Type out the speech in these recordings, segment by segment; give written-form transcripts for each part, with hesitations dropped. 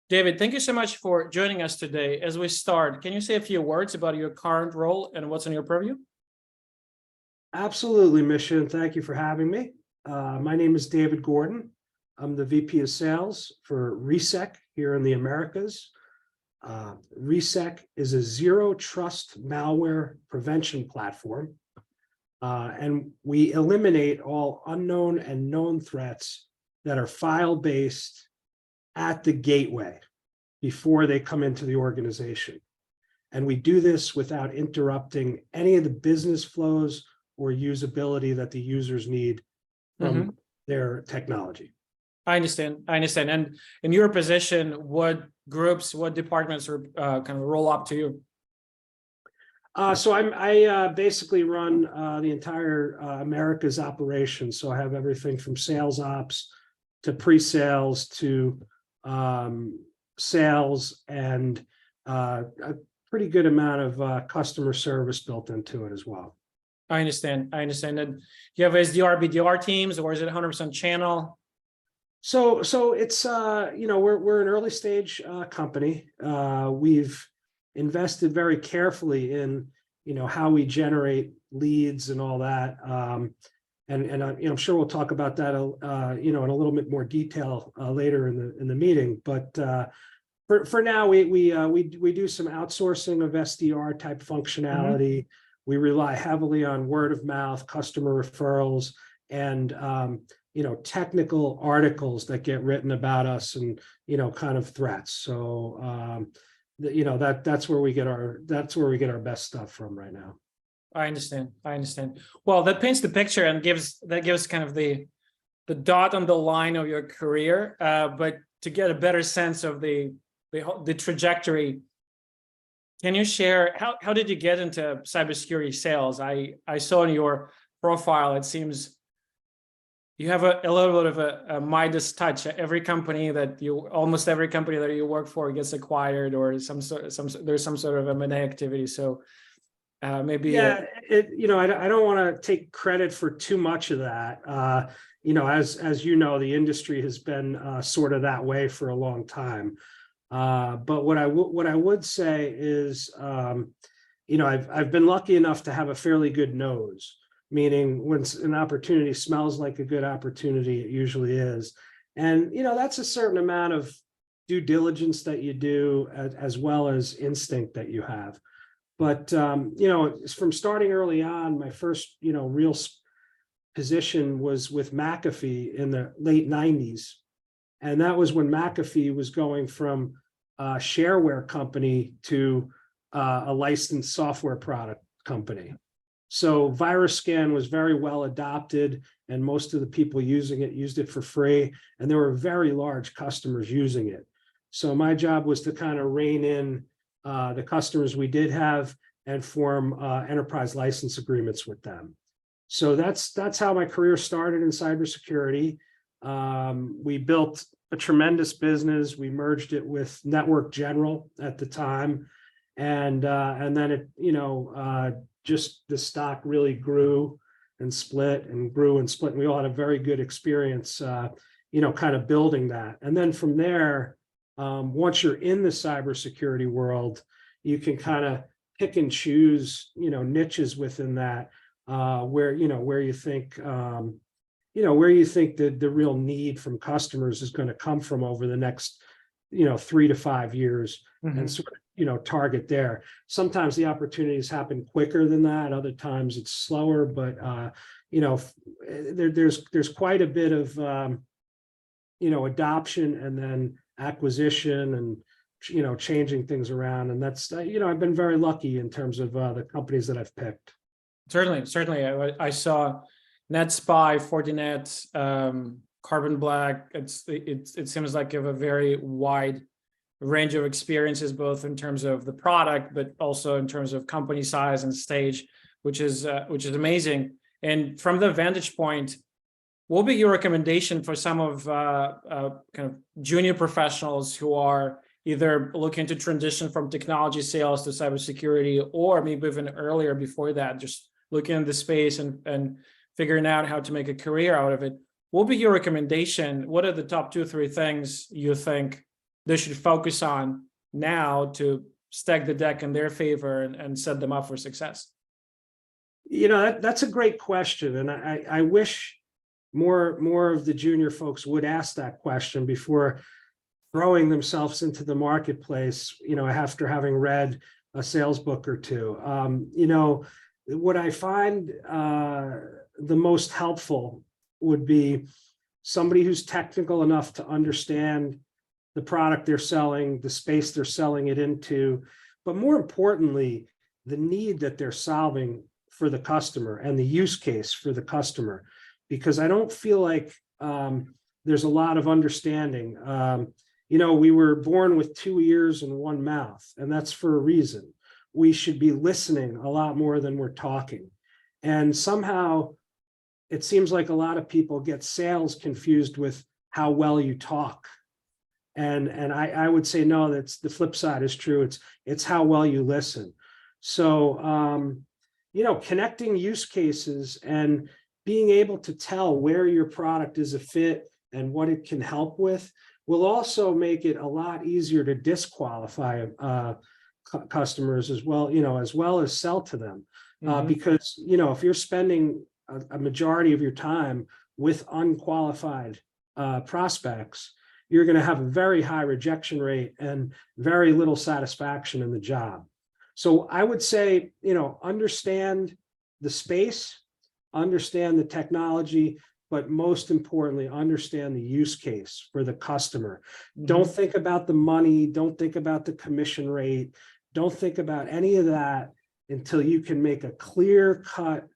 David, thank you so much for joining us today. As we start, can you say a few words about your current role and what's in your purview? Absolutely, Misha. Thank you for having me. My name is David Gordon. I'm the VP of Sales for Resec here in the Americas. Resec is a zero trust malware prevention platform, and we eliminate all unknown and known threats that are file-based at the gateway before they come into the organization. And we do this without interrupting any of the business flows or usability that the users need from their technology. I understand. And in your position, what groups, what departments are kind of roll up to you? So I basically run the entire Americas operation. So I have everything from sales ops to pre-sales to sales and a pretty good amount of customer service built into it as well. I understand. And you have SDR, BDR teams, or is it 100% channel? So it's we're an early stage company. We've invested very carefully in how we generate leads and all that. And I'm sure we'll talk about that in a little bit more detail later in the meeting. But for now, we do some outsourcing of SDR type functionality. We rely heavily on word of mouth, customer referrals, and technical articles that get written about us and kind of threats. So that's where we get our best stuff from right now. I understand. Well, that paints the picture and gives kind of the dot on the line of your career. But to get a better sense of the trajectory, can you share how did you get into cybersecurity sales? I saw in your profile, it seems you have a little bit of a Midas touch. Almost every company that you work for gets acquired, or there's some sort of M&A activity. So maybe I don't want to take credit for too much of that. As the industry has been sort of that way for a long time. But what I would say is, I've been lucky enough to have a fairly good nose, meaning when an opportunity smells like a good opportunity, it usually is. And, that's a certain amount of due diligence that you do as well as instinct that you have. But, from starting early on, my first, real position was with McAfee in the late 90s. And that was when McAfee was going from a shareware company to a licensed software product company. So VirusScan was very well adopted, and most of the people using it used it for free. And there were very large customers using it. So my job was to kind of rein in the customers we did have and form enterprise license agreements with them. So that's how my career started in cybersecurity. We built a tremendous business. We merged it with Network General at the time, and then it just the stock really grew and split and grew and split. And we all had a very good experience, kind of building that. And then from there, once you're in the cybersecurity world, you can kind of pick and choose, niches within that, where you think the real need from customers is going to come from over the next 3 to 5 years, and sort of target there. Sometimes the opportunities happen quicker than that, other times it's slower, but there's quite a bit of adoption and then acquisition and changing things around. And that's I've been very lucky in terms of the companies that I've picked. Certainly. I saw NetSpy, Fortinet, Carbon Black. It seems like you have a very wide range of experiences, both in terms of the product, but also in terms of company size and stage, which is amazing. And from the vantage point, what would be your recommendation for some of kind of junior professionals who are either looking to transition from technology sales to cybersecurity, or maybe even earlier before that, just looking at the space and figuring out how to make a career out of it? What would be your recommendation? What are the top 2 or 3 things you think they should focus on now to stack the deck in their favor and set them up for success? That's a great question, and I wish more of the junior folks would ask that question before throwing themselves into the marketplace, after having read a sales book or two. What I find the most helpful would be somebody who's technical enough to understand the product they're selling, the space they're selling it into, but more importantly, the need that they're solving for the customer and the use case for the customer. Because I don't feel like there's a lot of understanding. We were born with 2 ears and 1 mouth, and that's for a reason. We should be listening a lot more than we're talking. And somehow it seems like a lot of people get sales confused with how well you talk. And I would say, no, that's the flip side is true. It's how well you listen. So, connecting use cases and being able to tell where your product is a fit and what it can help with will also make it a lot easier to disqualify customers as well as sell to them. Because, if you're spending a majority of your time with unqualified prospects, you're going to have a very high rejection rate and very little satisfaction in the job. So I would say, understand the space, understand the technology, but most importantly, understand the use case for the customer. Don't think about the money. Don't think about the commission rate. Don't think about any of that until you can make a clear-cut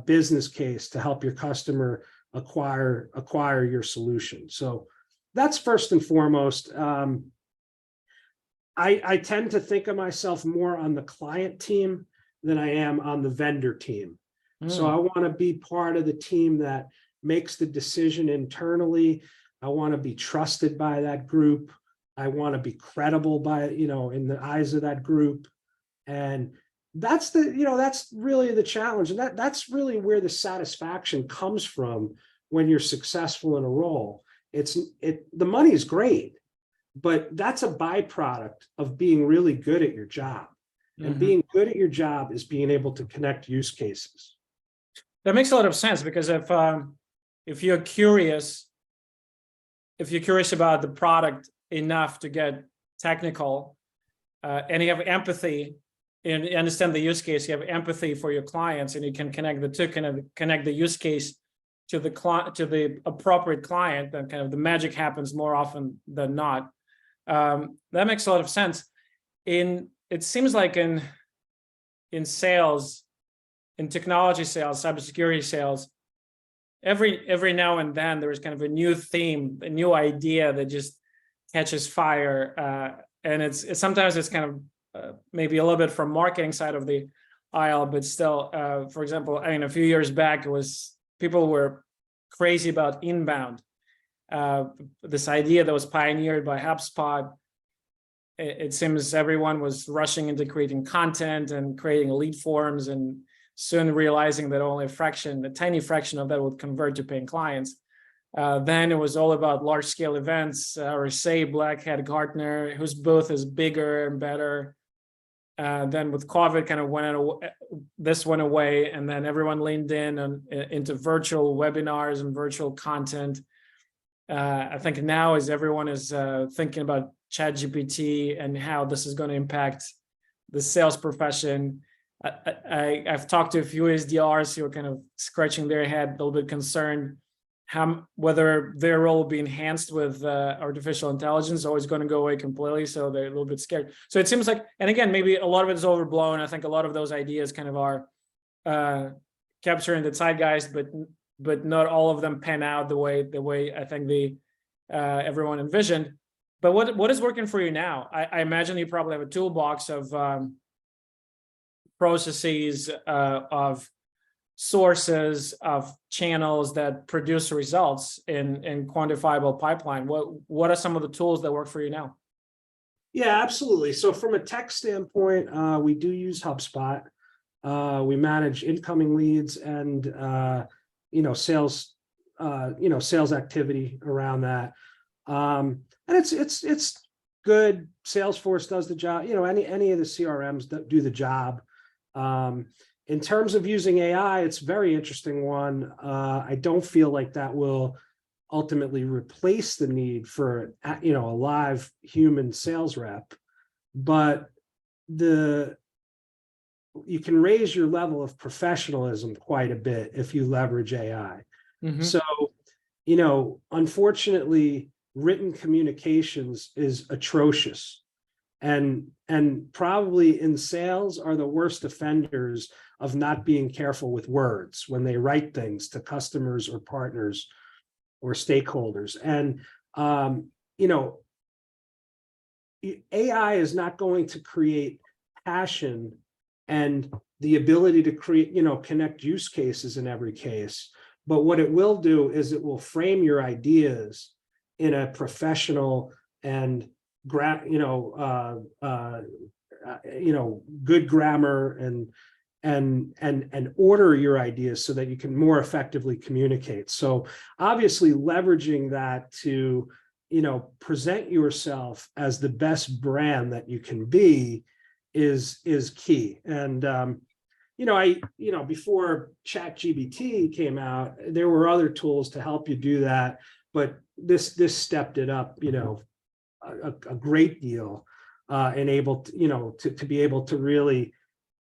business case to help your customer acquire your solution. So that's first and foremost. I tend to think of myself more on the client team than I am on the vendor team. So I want to be part of the team that makes the decision internally. I want to be trusted by that group. I want to be credible in the eyes of that group. And that's that's really the challenge. And that's really where the satisfaction comes from when you're successful in a role. The money is great, but that's a byproduct of being really good at your job. And being good at your job is being able to connect use cases. That makes a lot of sense, because if you're curious about the product enough to get technical, and you have empathy and you understand the use case, you have empathy for your clients, and you can connect the two, connect the use case to the appropriate client, then kind of the magic happens more often than not. That makes a lot of sense. It seems like in sales, in technology sales, cybersecurity sales, every now and then there is kind of a new theme, a new idea that just catches fire, and sometimes it's kind of maybe a little bit from marketing side of the aisle, but still, for example, a few years back, people were crazy about inbound. This idea that was pioneered by HubSpot. It seems everyone was rushing into creating content and creating lead forms, and soon realizing that only a tiny fraction of that would convert to paying clients. Then it was all about large scale events, Resec, Black Hat, Gartner, whose booth is bigger and better. Then with COVID kind of went away, and then everyone leaned into virtual webinars and virtual content. I think now as everyone is thinking about ChatGPT and how this is going to impact the sales profession. I've talked to a few SDRs who are kind of scratching their head, a little bit concerned whether their role will be enhanced with artificial intelligence, or it's going to go away completely. So they're a little bit scared. So it seems like, and again, maybe a lot of it is overblown. I think a lot of those ideas kind of are capturing the zeitgeist, but not all of them pan out the way I think everyone envisioned. But what is working for you now? I imagine you probably have a toolbox of processes, of sources, of channels that produce results in quantifiable pipeline. What are some of the tools that work for you now? Yeah, absolutely. So from a tech standpoint, we do use HubSpot. We manage incoming leads and sales activity around that. And it's good. Salesforce does the job. Any of the CRMs that do the job. In terms of using AI, it's a very interesting one. I don't feel like that will ultimately replace the need for a live human sales rep, but you can raise your level of professionalism quite a bit if you leverage AI. So, unfortunately, written communications is atrocious, and probably in sales are the worst offenders of not being careful with words when they write things to customers or partners or stakeholders. And AI is not going to create passion and the ability to create, connect use cases in every case. But what it will do is it will frame your ideas in a professional and good grammar and order your ideas so that you can more effectively communicate. So obviously leveraging that to, present yourself as the best brand that you can be is key. And, before ChatGPT came out, there were other tools to help you do that, but this stepped it up, a great deal, and able to, to be able to really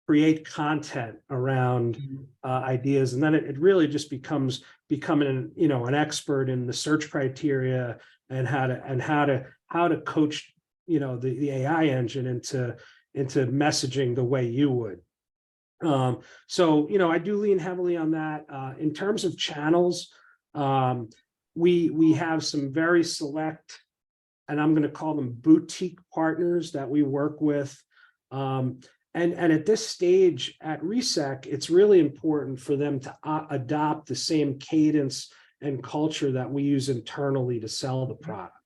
create content around ideas. And then it really just becoming an expert in the search criteria and how to coach, the AI engine into messaging the way you would. So, I do lean heavily on that. In terms of channels, we have some very select, and I'm going to call them boutique partners that we work with. And at this stage at Resec, it's really important for them to adopt the same cadence and culture that we use internally to sell the product.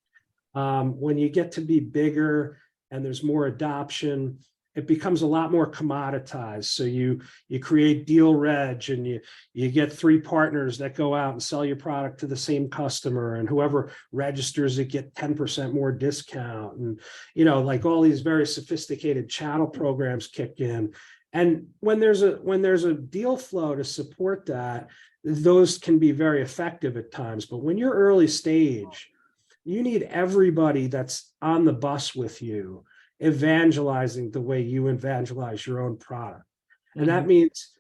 When you get to be bigger and there's more adoption, it becomes a lot more commoditized. So you create deal reg and you get 3 partners that go out and sell your product to the same customer, and whoever registers it get 10% more discount. And, like all these very sophisticated channel programs kick in. And when there's a deal flow to support that, those can be very effective at times. But when you're early stage, you need everybody that's on the bus with you evangelizing the way you evangelize your own product. And that means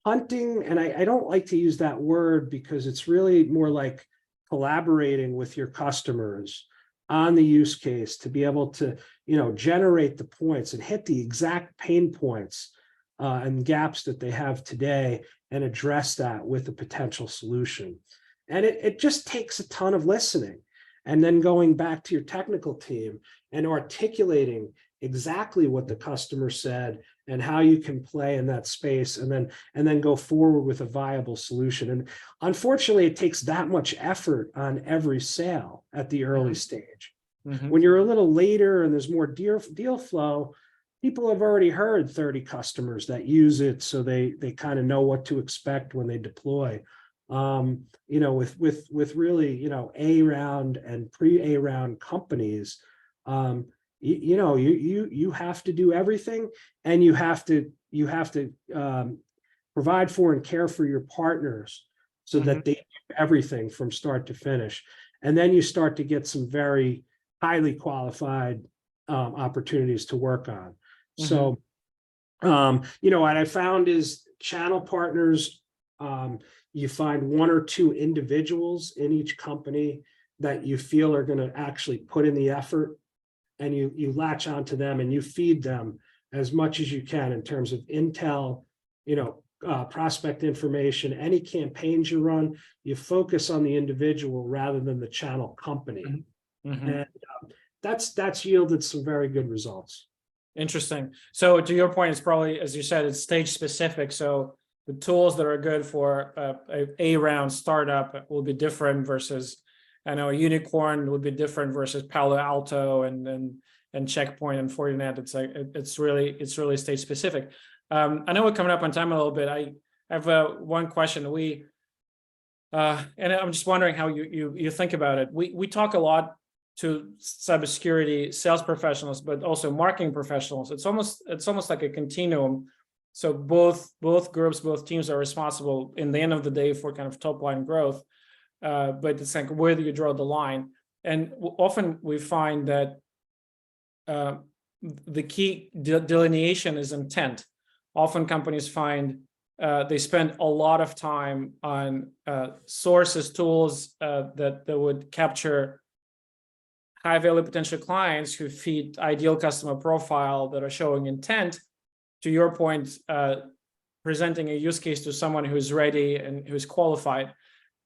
hunting, and I don't like to use that word because it's really more like collaborating with your customers on the use case to be able to, generate the points and hit the exact pain points and gaps that they have today and address that with a potential solution. And it just takes a ton of listening and then going back to your technical team and articulating exactly what the customer said and how you can play in that space, and then go forward with a viable solution. And unfortunately, it takes that much effort on every sale at the early stage. When you're a little later and there's more deal flow, people have already heard 30 customers that use it, so they kind of know what to expect when they deploy. With really, A round and pre-A round companies, you have to do everything, and you have to provide for and care for your partners so that they do everything from start to finish. And then you start to get some very highly qualified opportunities to work on. So, what I found is channel partners, you find 1 or 2 individuals in each company that you feel are going to actually put in the effort, and you latch onto them and you feed them as much as you can in terms of intel, prospect information, any campaigns you run, you focus on the individual rather than the channel company. And that's yielded some very good results. Interesting. So to your point, it's probably, as you said, it's stage specific. So the tools that are good for a round startup will be different versus, I know, a unicorn would be different versus Palo Alto and Checkpoint and Fortinet. It's like it's really stage specific. I know we're coming up on time a little bit. I have one question. And I'm just wondering how you think about it. We talk a lot to cybersecurity sales professionals, but also marketing professionals. It's almost like a continuum. So both groups, both teams are responsible in the end of the day for kind of top line growth. But it's like, where do you draw the line? And often we find that the key delineation is intent. Often companies find they spend a lot of time on sources, tools that would capture high value potential clients who feed ideal customer profile that are showing intent. To your point, presenting a use case to someone who's ready and who's qualified.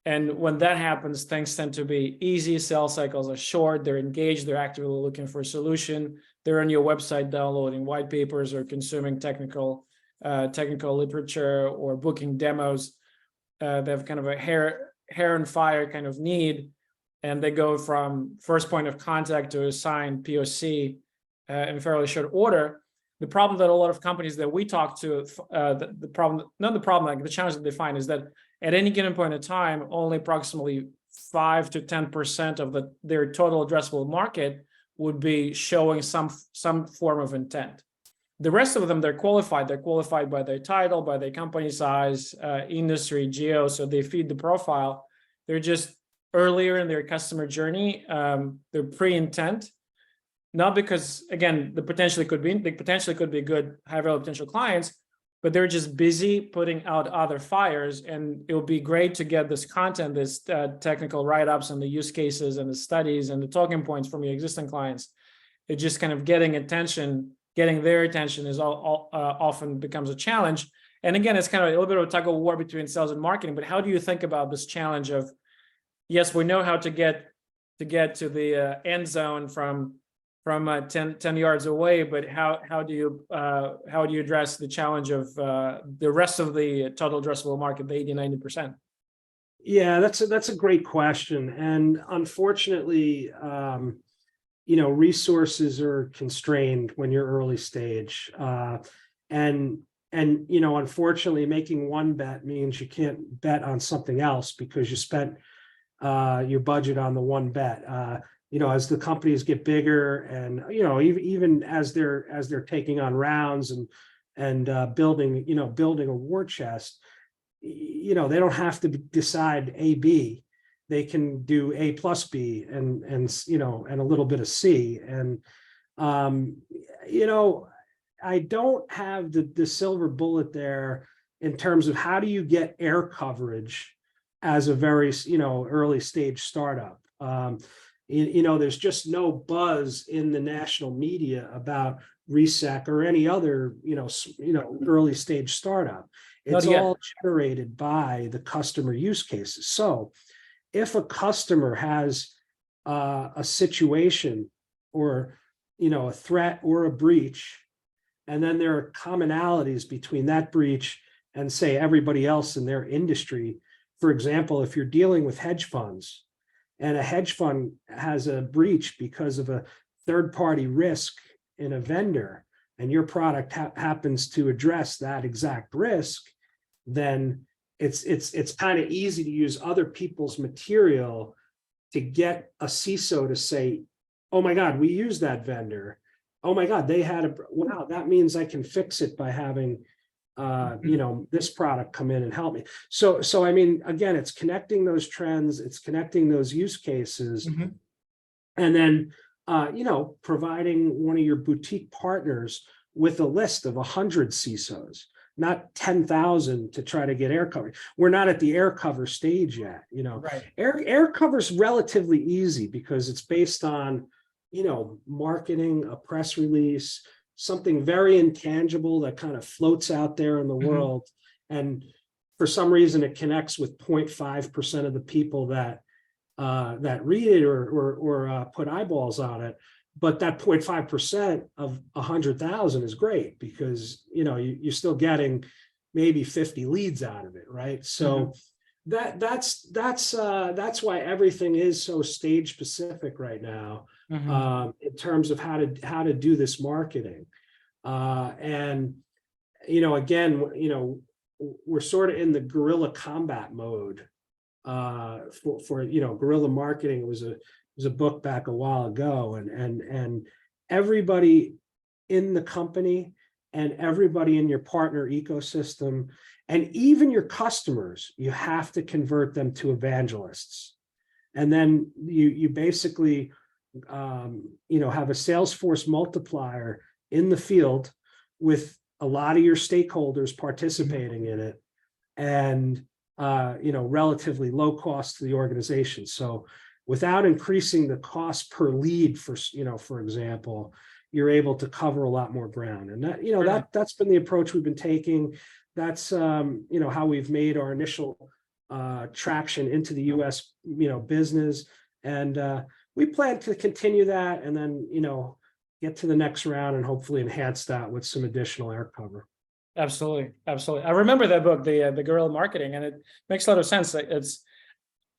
And when that happens, things tend to be easy. Sales cycles are short. They're engaged. They're actively looking for a solution. They're on your website downloading white papers or consuming technical literature or booking demos. They have kind of a hair and fire kind of need, and they go from first point of contact to assigned POC in fairly short order. The problem that a lot of companies that we talk to, the challenge that they find is that at any given point in time, only approximately 5 to 10% of their total addressable market would be showing some form of intent. The rest of them, they're qualified. They're qualified by their title, by their company size, industry, geo. So they feed the profile. They're just earlier in their customer journey. They're pre-intent. Not because, again, they potentially could be good high-value potential clients, but they're just busy putting out other fires. And it would be great to get this content, this technical write-ups and the use cases and the studies and the talking points from your existing clients. It just kind of getting their attention is often becomes a challenge. And again, it's kind of a little bit of a tug of war between sales and marketing. But how do you think about this challenge of, yes, we know how to get to the end zone from 10 yards away, but how do you address the challenge of the rest of the total addressable market, the 80-90%? Yeah, that's a great question. And unfortunately, resources are constrained when you're early stage. And unfortunately, making one bet means you can't bet on something else because you spent your budget on the one bet. As the companies get bigger and, even as they're taking on rounds and building a war chest, they don't have to decide A, B. They can do A plus B and a little bit of C. And, I don't have the silver bullet there in terms of how do you get air coverage as a very, early stage startup. There's just no buzz in the national media about Resec or any other, early stage startup. It's all generated by the customer use cases. So if a customer has a situation or, a threat or a breach, and then there are commonalities between that breach and say everybody else in their industry. For example, if you're dealing with hedge funds, and a hedge fund has a breach because of a third-party risk in a vendor, and your product happens to address that exact risk, then it's kind of easy to use other people's material to get a CISO to say, "Oh my God, we use that vendor. Oh my God, they had wow, that means I can fix it by having this product come in and help me." So I mean, again, it's connecting those trends, it's connecting those use cases, and then providing one of your boutique partners with a list of 100 CISOs, not 10,000 to try to get air cover. We're not at the air cover stage yet. Right. Air cover is relatively easy because it's based on marketing, a press release, something very intangible that kind of floats out there in the world. And for some reason, it connects with 0.5% of the people that read it or put eyeballs on it. But that 0.5% of 100,000 is great because, you're still getting maybe 50 leads out of it. Right. So that's why everything is so stage specific right now. In terms of how to do this marketing. And, again, we're sort of in the guerrilla combat mode for guerrilla marketing. It was a was a book back a while ago, and everybody in the company and everybody in your partner ecosystem and even your customers, you have to convert them to evangelists. And then you basically have a Salesforce multiplier in the field with a lot of your stakeholders participating in it, and relatively low cost to the organization. So without increasing the cost per lead, for example, you're able to cover a lot more ground. And that's been the approach we've been taking. That's how we've made our initial traction into the US business, and we plan to continue that, and then get to the next round and hopefully enhance that with some additional air cover. Absolutely. I remember that book, the guerrilla marketing, and it makes a lot of sense. It's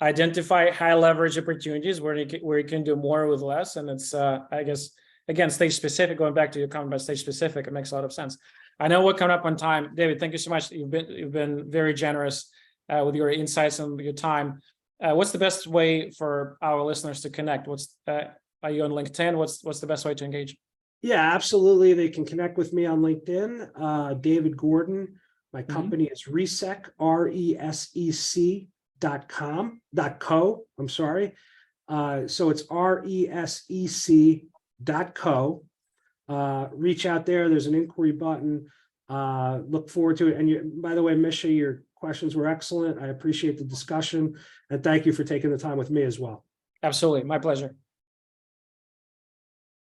identify high leverage opportunities where you can do more with less, and it's I guess again stage specific. Going back to your comment about stage specific, it makes a lot of sense. I know we're coming up on time, David. Thank you so much. You've been very generous with your insights and your time. What's the best way for our listeners to connect? Are you on LinkedIn? What's the best way to engage? Yeah, absolutely. They can connect with me on LinkedIn. David Gordon. My company is Resec, RESEC.co. I'm sorry. So it's RESEC.co. Reach out there. There's an inquiry button. Look forward to it. And by the way, Misha, your questions were excellent. I appreciate the discussion, and thank you for taking the time with me as well. Absolutely. My pleasure.